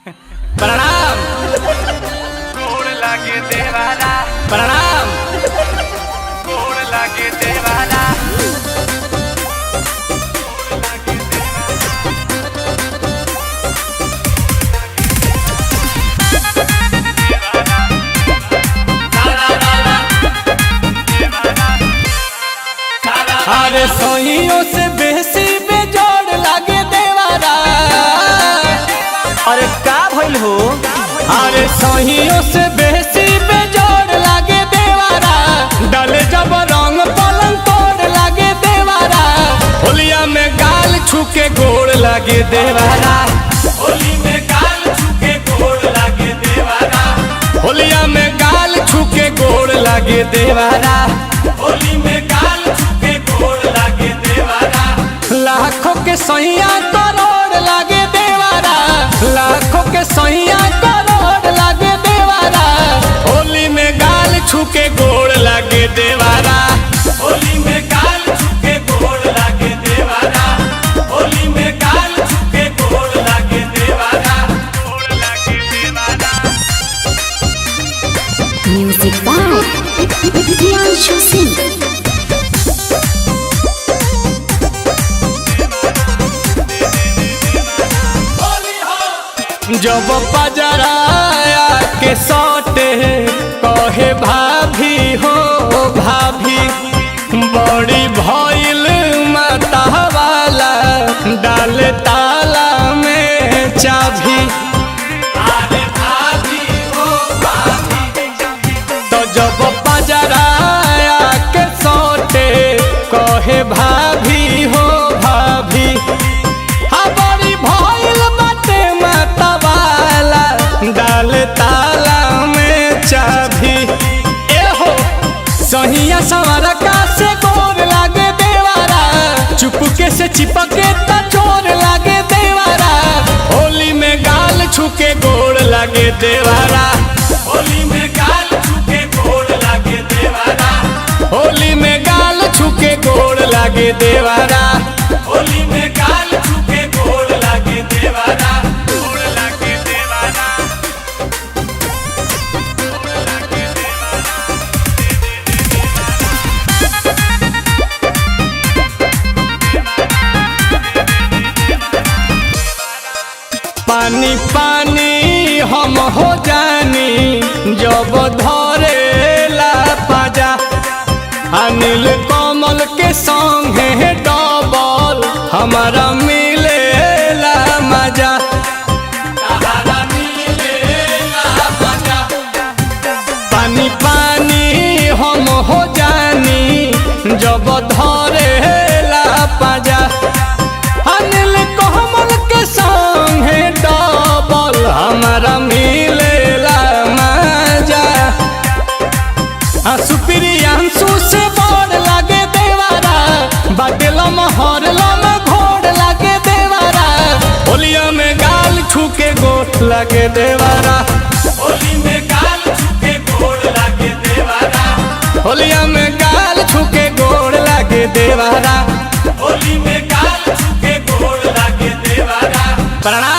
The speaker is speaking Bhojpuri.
प्रणाम। गोड़ लागे देवारा, प्रणाम। गोड़ लागे देवारा। अरे सोहियों से बेसी बेजोड़ लागे देवारा। अरे का भइल हो? अरे सोहियों से बेसी बेजोड़ लागे देवारा। डाले जब रंग पलंग तोड़ लागे देवारा। होलिया में गाल छुके गोड़ लागे देवारा। होली में गाल छुके गोड़ लागे देवारा। होलिया में गाल छुके गोड़ लागे देवारा। होली में गाल छुके गोड़ लागे देवारा। लाखों के सैया करोड़ लागे देवारा। लाखों के सैया करोड़ लागे देवारा। होली में गाल छुके गोड़ लागे देवारा। होली में गाल छुके गोड़ लागे देवारा। होली में गाल छुके गोड़ लागे देवारा। गोड़ लागे देवारा। Music by Priyanshu Singh. जब पजराया के सौटे कहे भाभी हो भाभी। बड़ी भइल माता वाला डाल ताला में चाभी। अरे भाभी हो भाभी। तो जब पजराया के सौटे कहे भाभी हो भाभी। हाँ बड़ी भइल बाटे माता वाला डाल ताला में चाभी। एहो सहिया सवार का से गोर लागे देवारा। चुपके से चिपके त चोर लागे देवारा। होली में गाल छुके गोड़ लागे देवारा। होली में गाल छुके गोड़ लागे देवारा। होली में गाल छुके गोड़ लागे देवारा। होली में गाल छुके गोड़ लागे देवारा। गोड़ लागे देवारा। पानी पानी हम हो जानी जब धरे ला पाजा। अनिल कमल के संगे डबल हमारा मिले ला मजा। तारा मिलेला मजा। पानी पानी हम हो जानी जब धरे ला पाजा। अनिल कमल के संगे डबल हमारा मिले ला मजा। सुप्रियांशु से बड़ लागे देवारा। बाटेलम हरलम घोड़ लागे देवारा। होलिया में गाल छुके गोट लागे देवारा। होली में गाल छुके गोड़ लागे देवारा। होलिया में गाल छुके गोड़ लागे देवारा। होली में गाल छुके गोड़ लागे देवारा। प्रणाम।